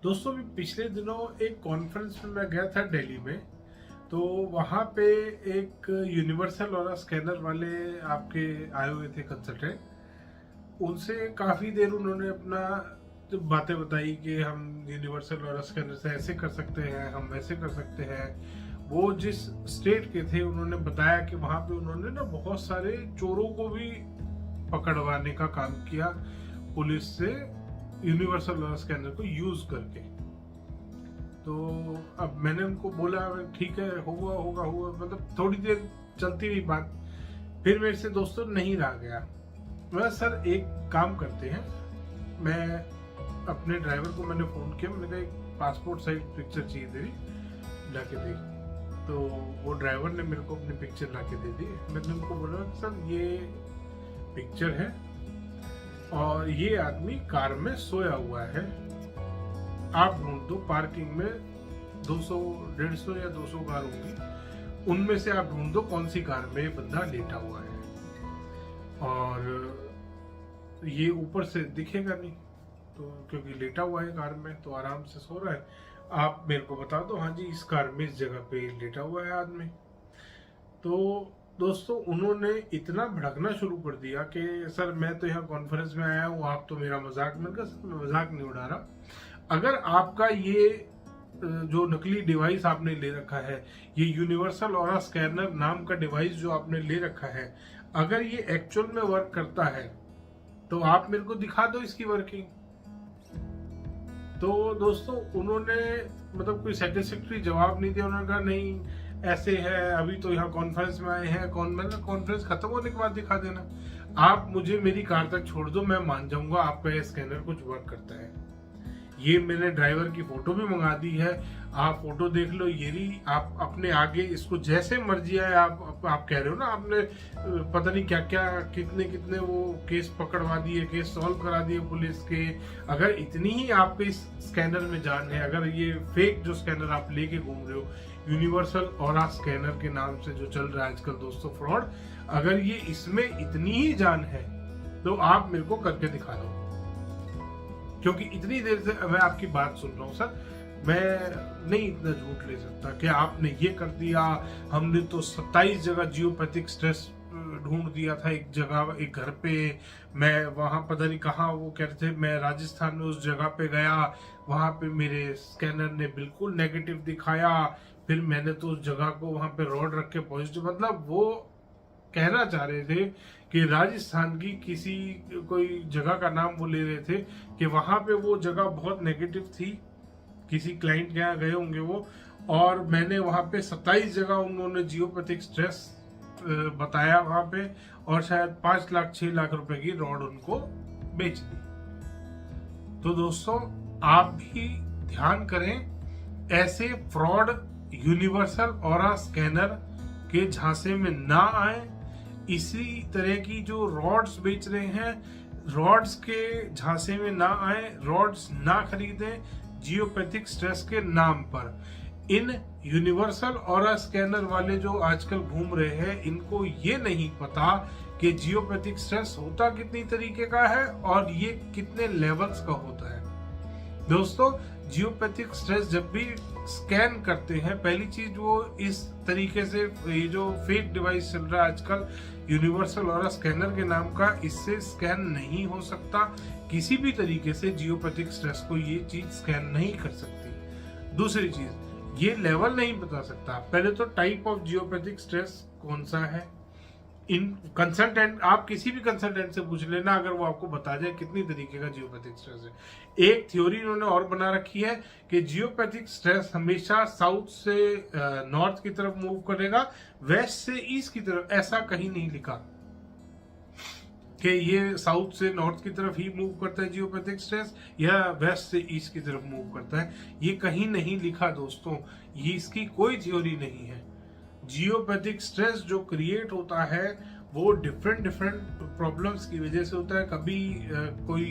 दोस्तों मैं पिछले दिनों एक कॉन्फ्रेंस में मैं गया था दिल्ली में। तो वहाँ पे एक यूनिवर्सल और स्कैनर वाले आपके आए हुए थे कंसल्टेंट। उनसे काफ़ी देर उन्होंने अपना जो बातें बताई कि हम यूनिवर्सल और स्कैनर से ऐसे कर सकते हैं, हम वैसे कर सकते हैं। वो जिस स्टेट के थे उन्होंने बताया कि वहाँ पे उन्होंने ना बहुत सारे चोरों को भी पकड़वाने का काम किया पुलिस से, यूनिवर्सल स्कैनर को यूज करके। तो अब मैंने उनको बोला ठीक है, होगा होगा होगा, मतलब थोड़ी देर चलती रही बात। फिर मेरे से दोस्तों नहीं रहा गया। मैं सर एक काम करते हैं, मैं अपने ड्राइवर को मैंने फोन किया, मैंने कहा एक पासपोर्ट साइज पिक्चर चाहिए तेरी, ला के दे। तो वो ड्राइवर ने मेरे को अपनी पिक्चर ला के दे दी। मैंने उनको बोला सर ये पिक्चर है और ये आदमी कार में सोया हुआ है, आप ढूंढ दो पार्किंग में 200 150 या 200 कार होंगी, उनमें से आप ढूंढ दो कौन सी कार में ये बंदा लेटा हुआ है। और ये ऊपर से दिखेगा नहीं, तो क्योंकि लेटा हुआ है कार में तो आराम से सो रहा है, आप मेरे को बता दो हाँ जी इस कार में इस जगह पे लेटा हुआ है आदमी। तो दोस्तों उन्होंने इतना भड़कना शुरू कर दिया कि सर मैं तो यहाँ कॉन्फ्रेंस में आया हूँ, आप तो मेरा मजाक, मैंने कहा सर मैं मजाक नहीं उड़ा रहा। अगर आपका ये जो नकली डिवाइस आपने ले रखा है, ये यूनिवर्सल ऑरा स्कैनर नाम का डिवाइस जो आपने ले रखा है, अगर ये एक्चुअल में वर्क करता है तो आप मेरे को दिखा दो इसकी वर्किंग। तो दोस्तों उन्होंने मतलब कोई सेटिस्फैक्टरी जवाब नहीं दिया। उन्होंने कहा नहीं ऐसे है, अभी तो यहाँ कॉन्फ्रेंस में आए हैं, मैंने कॉन्फ्रेंस खत्म होने के बाद दिखा देना, आप मुझे मेरी कार तक छोड़ दो, मैं मान जाऊंगा आपका ये स्कैनर कुछ वर्क करता है। ये मैंने ड्राइवर की फोटो भी मंगा दी है, आप फोटो देख लो। ये रही, आप अपने आगे इसको जैसे मर्जी है, आप कह रहे हो ना आपने पता नहीं क्या क्या कितने कितने वो केस पकड़वा दिए, केस सॉल्व करा दिए पुलिस के। अगर इतनी ही आपके इस स्कैनर में जान है, अगर ये फेक जो स्कैनर आप लेके घूम रहे हो यूनिवर्सल ऑरा स्कैनर के नाम से जो चल रहा है आजकल दोस्तों फ्रॉड, अगर ये इसमें इतनी ही जान है तो आप मेरे को करके दिखा दो। क्योंकि इतनी देर से मैं आपकी बात सुन रहा हूँ सर, मैं नहीं इतना झूठ ले सकता कि आपने ये कर दिया। हमने तो 27 जगह जियोपैथिक स्ट्रेस ढूंढ दिया था, एक जगह एक घर पे, मैं वहां पता नहीं कहाँ, वो कह रहे थे मैं राजस्थान में उस जगह पे गया, वहां पे मेरे स्कैनर ने बिल्कुल नेगेटिव दिखाया, फिर मैंने तो उस जगह को वहां पे रॉड रख के पॉजिटिव, मतलब वो कहना चाह रहे थे कि राजस्थान की किसी कोई जगह का नाम वो ले रहे थे कि वहां पे वो जगह बहुत नेगेटिव थी, किसी क्लाइंट के यहाँ गए होंगे वो, और मैंने वहां पे 27 जगह उन्होंने जियोपैथिक स्ट्रेस बताया वहां पे, और शायद 5 लाख 6 लाख रुपए की रॉड उनको बेच दी। तो दोस्तों आप भी ध्यान करें, ऐसे फ्रॉड यूनिवर्सल ऑरा स्कैनर के झांसे में ना आए। इसी तरह की जो रॉड्स बेच रहे हैं, रॉड्स के झांसे में ना आए, रॉड्स ना खरीदें जियोपैथिक स्ट्रेस के नाम पर। इन यूनिवर्सल ऑरा स्कैनर वाले जो आजकल घूम रहे हैं, इनको ये नहीं पता कि जियोपैथिक स्ट्रेस होता कितनी तरीके का है और ये कितने लेवल्स का होता है। दोस्तों जियोपैथिक स्ट्रेस जब भी स्कैन करते हैं, पहली चीज वो इस तरीके से, ये जो फेक डिवाइस चल रहा है आजकल यूनिवर्सल ऑरा स्कैनर के नाम का, इससे स्कैन नहीं हो सकता किसी भी तरीके से। जियोपैथिक स्ट्रेस को ये चीज स्कैन नहीं कर सकती। दूसरी चीज, ये लेवल नहीं बता सकता। पहले तो टाइप ऑफ जियोपैथिक स्ट्रेस कौन सा है, इन कंसल्टेंट, आप किसी भी कंसल्टेंट से पूछ लेना, अगर वो आपको बता जाए कितनी तरीके का जियोपैथिक स्ट्रेस है। एक थ्योरी इन्होंने और बना रखी है कि जियोपैथिक स्ट्रेस हमेशा साउथ से नॉर्थ की तरफ मूव करेगा, वेस्ट से ईस्ट की तरफ, ऐसा कहीं नहीं लिखा कि ये साउथ से नॉर्थ की तरफ ही मूव करता है जियोपैथिक स्ट्रेस, या वेस्ट से ईस्ट की तरफ मूव करता है, ये कहीं नहीं लिखा दोस्तों। ये इसकी कोई थ्योरी नहीं है। जियोपैथिक स्ट्रेस जो क्रिएट होता है वो डिफरेंट प्रॉब्लम्स की वजह से होता है। कभी कोई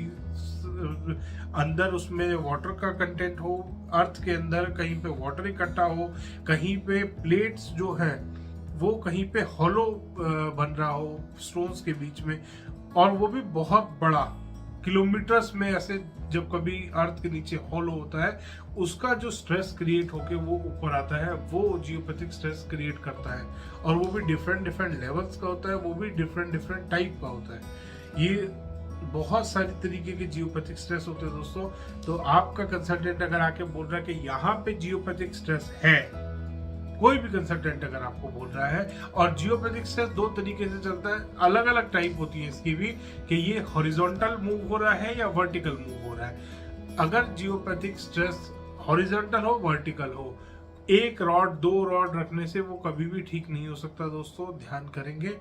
अंदर उसमें वाटर का कंटेंट हो, अर्थ के अंदर कहीं पे वाटर इकट्ठा हो, कहीं पे प्लेट्स जो है वो कहीं पे हॉलो बन रहा हो स्टोन्स के बीच में, और वो भी बहुत बड़ा, किलोमीटर्स में ऐसे जब कभी अर्थ के नीचे होलो होता है, उसका जो स्ट्रेस क्रिएट होके वो ऊपर आता है, वो जियोपैथिक स्ट्रेस क्रिएट करता है। और वो भी डिफरेंट डिफरेंट लेवल्स का होता है, वो भी डिफरेंट डिफरेंट टाइप का होता है। ये बहुत सारी तरीके के जियोपैथिक स्ट्रेस होते हैं दोस्तों। तो आपका कंसल्टेंट अगर आके बोल रहा है कि यहाँ पे जियोपैथिक स्ट्रेस है, कोई भी कंसल्टेंट अगर आपको बोल रहा है, और जियोपैथिक स्ट्रेस दो तरीके से चलता है, अलग अलग टाइप होती है इसकी भी, कि ये हॉरिजॉन्टल मूव हो रहा है या वर्टिकल मूव हो रहा है। अगर जियोपैथिक स्ट्रेस हॉरिजॉन्टल हो, वर्टिकल हो, एक रॉड दो रॉड रखने से वो कभी भी ठीक नहीं हो सकता दोस्तों, ध्यान करेंगे।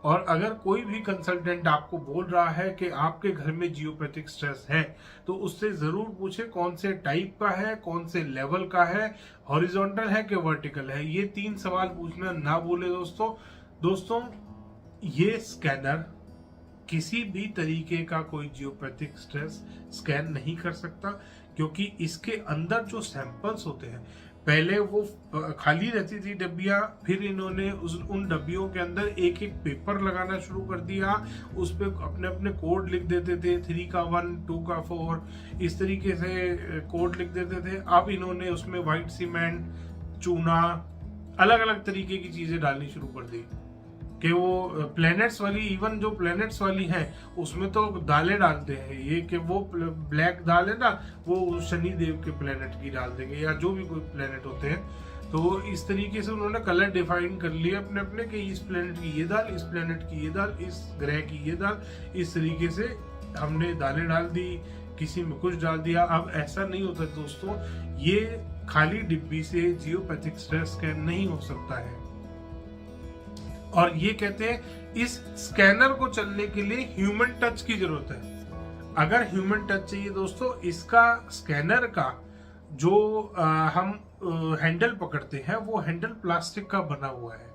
और अगर कोई भी कंसल्टेंट आपको बोल रहा है कि आपके घर में जियोपैथिक स्ट्रेस है, तो उससे जरूर पूछे कौन से टाइप का है, कौन से लेवल का है, हॉरिजॉन्टल है कि वर्टिकल है। ये 3 सवाल पूछना ना भूले दोस्तों। ये स्कैनर किसी भी तरीके का कोई जियोपैथिक स्ट्रेस स्कैन नहीं कर सकता, क्योंकि इसके अंदर जो सैंपल्स होते हैं, पहले वो खाली रहती थी डब्बियां, फिर इन्होंने उन डब्बियों के अंदर एक एक पेपर लगाना शुरू कर दिया, उस पे अपने अपने कोड लिख देते थे, 3 का 1, 2 का 4, इस तरीके से कोड लिख देते थे। अब इन्होंने उसमें व्हाइट सीमेंट, चूना, अलग अलग तरीके की चीजें डालनी शुरू कर दी, कि वो प्लैनेट्स वाली, इवन जो प्लैनेट्स वाली है उसमें तो दालें डालते हैं, ये कि वो ब्लैक दाल है ना, वो शनि देव के प्लैनेट की डाल देंगे, या जो भी कोई प्लैनेट होते हैं। तो इस तरीके से उन्होंने कलर डिफाइन कर लिए अपने अपने, कि इस प्लैनेट की ये दाल, इस प्लैनेट की ये दाल, इस ग्रह की ये दाल, इस तरीके से हमने दालें डाल दी, किसी में कुछ डाल दिया। अब ऐसा नहीं होता दोस्तों, ये खाली डिब्बी से जियोपैथिक स्ट्रेस स्कैन नहीं हो सकता है। और ये कहते हैं इस स्कैनर को चलने के लिए ह्यूमन टच की जरूरत है। अगर ह्यूमन टच चाहिए दोस्तों, इसका स्कैनर का जो हम हैंडल पकड़ते हैं, वो हैंडल प्लास्टिक का बना हुआ है।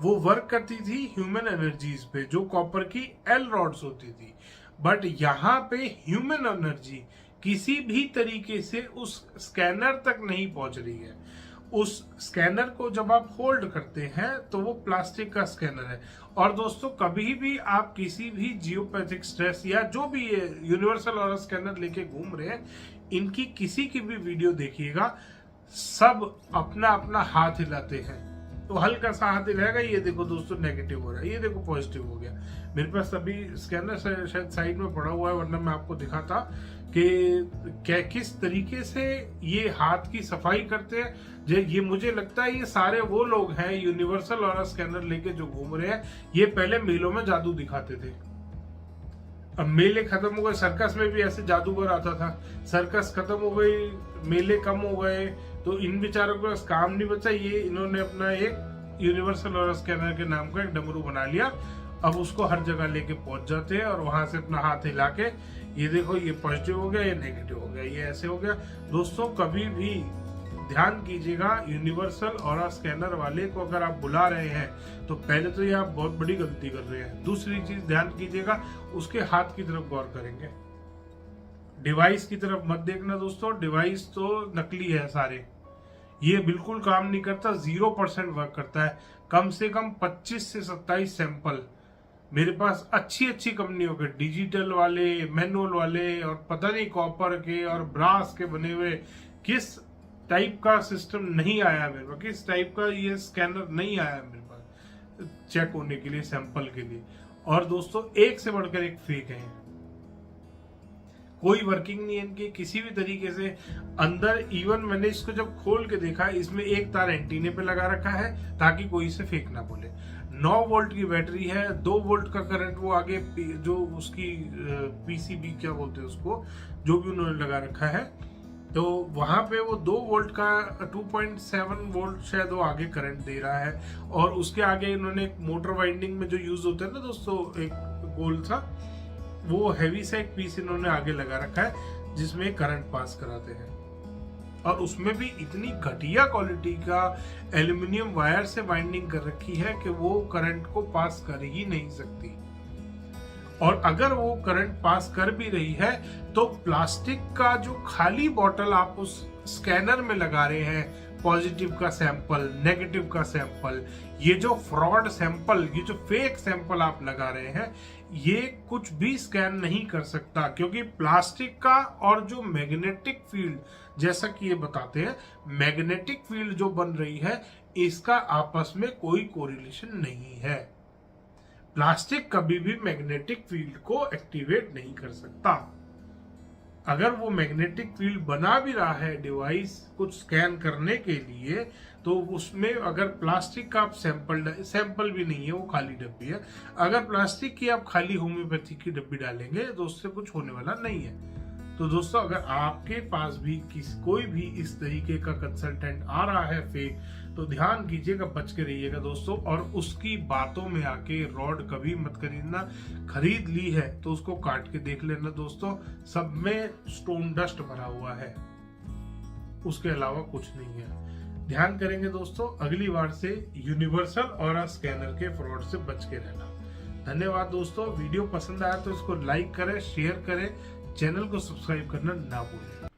वो वर्क करती थी ह्यूमन एनर्जीज पे, जो कॉपर की एल रॉड्स होती थी। बट यहाँ पे ह्यूमन एनर्जी किसी भी तरीके से उस स्कैनर तक नहीं पहुंच रही है। उस स्कैनर को जब आप होल्ड करते हैं तो वो प्लास्टिक का स्कैनर है। और दोस्तों, कभी भी आप किसी भी जियोपैथिक स्ट्रेस या जो भी ये यूनिवर्सल ऑरा स्कैनर लेके घूम रहे हैं, इनकी किसी की भी वीडियो देखिएगा, सब अपना अपना हाथ हिलाते हैं। तो हल्का सा हाथ हिलाएगा, ये देखो दोस्तों नेगेटिव हो रहा है, ये देखो पॉजिटिव हो गया। मेरे पास अभी स्कैनर शायद साइड में पड़ा हुआ है, वरना मैं आपको दिखाता कि क्या किस तरीके से ये हाथ की सफाई करते हैं। ये मुझे लगता है ये सारे वो लोग हैं यूनिवर्सल ऑरा स्कैनर लेके जो घूम रहे हैं। ये पहले मेलों में जादू दिखाते थे, अब मेले खत्म हो गए। सर्कस में भी ऐसे जादूगर आता था, सर्कस खत्म हो गई, मेले कम हो गए, तो इन बेचारों के पास काम नहीं बचा। ये इन्होंने अपना एक यूनिवर्सल ऑरा स्कैनर के नाम का एक डमरू बना लिया। अब उसको हर जगह लेके पहुंच जाते हैं और वहां से अपना हाथ हिला के, ये देखो ये पॉजिटिव हो गया, ये नेगेटिव हो गया, ये ऐसे हो गया। दोस्तों, कभी भी ध्यान कीजिएगा, यूनिवर्सल ऑरा स्कैनर वाले को अगर आप बुला रहे हैं तो पहले तो ये आप बहुत बड़ी गलती कर रहे हैं। दूसरी चीज ध्यान कीजिएगा, उसके हाथ की तरफ गौर करेंगे, डिवाइस की तरफ मत देखना दोस्तों। डिवाइस तो नकली है सारे, ये बिल्कुल काम नहीं करता, 0% वर्क करता है। कम से कम 25 से 27 सैंपल मेरे पास अच्छी अच्छी कंपनियों के, डिजिटल वाले, मैनुअल वाले, और पता नहीं कॉपर के और ब्रास के बने हुए, किस टाइप का सिस्टम नहीं आया मेरे पास, किस टाइप का ये स्कैनर नहीं आया मेरे पास चेक होने के लिए, सैंपल के लिए। और दोस्तों, एक से बढ़कर एक फेक है, कोई वर्किंग नहीं है इनकी किसी भी तरीके से। अंदर इवन मैंने इसको जब खोल के देखा, इसमें एक तार एंटीने पे लगा रखा है ताकि कोई इसे फेक ना बोले। 9 वोल्ट की बैटरी है, 2 वोल्ट का करंट वो आगे जो उसकी पीसीबी क्या बोलते हैं उसको, जो भी उन्होंने लगा रखा है, तो वहां पे वो 2 वोल्ट का 2.7 वोल्ट शायद वो आगे करंट दे रहा है। और उसके आगे इन्होंने एक मोटर वाइंडिंग में जो यूज होता है ना दोस्तों, एक गोल सा, वो हैवी सा एक पीस इन्होंने आगे लगा रखा है जिसमें करंट पास कराते हैं। और उसमें भी इतनी घटिया क्वालिटी का एल्युमिनियम वायर से वाइंडिंग कर रखी है कि वो करंट को पास कर ही नहीं सकती। और अगर वो करंट पास कर भी रही है तो प्लास्टिक का जो खाली बॉटल आप उस स्कैनर में लगा रहे हैं पॉजिटिव का सैंपल, नेगेटिव का सैंपल, ये जो फ्रॉड सैंपल, ये जो फेक सैंपल आप लगा रहे हैं, ये कुछ भी स्कैन नहीं कर सकता, क्योंकि प्लास्टिक का और जो मैग्नेटिक फील्ड, जैसा कि ये बताते हैं, मैग्नेटिक फील्ड जो बन रही है इसका आपस में कोई कोरिलेशन नहीं है। प्लास्टिक कभी भी मैग्नेटिक फील्ड को एक्टिवेट नहीं कर सकता। अगर वो मैग्नेटिक फील्ड बना भी रहा है डिवाइस कुछ स्कैन करने के लिए, तो उसमें अगर प्लास्टिक का आप सैंपल भी नहीं है, वो खाली डब्बी है, अगर प्लास्टिक की आप खाली होम्योपैथी की डब्बी डालेंगे तो उससे कुछ होने वाला नहीं है। तो दोस्तों, अगर आपके पास भी कोई भी इस तरीके का कंसल्टेंट आ रहा है फेक, तो ध्यान कीजिएगा, बच के रहिएगा दोस्तों। और उसकी बातों में आके रॉड कभी मत खरीदना। खरीद ली है तो उसको काट के देख लेना दोस्तों, सब में स्टोन डस्ट भरा हुआ है, उसके अलावा कुछ नहीं है। ध्यान करेंगे दोस्तों, अगली बार से यूनिवर्सल ऑरा स्कैनर के फ्रॉड से बच के रहना। धन्यवाद दोस्तों। वीडियो पसंद आया तो इसको लाइक करें, शेयर करें, चैनल को सब्सक्राइब करना ना भूलें।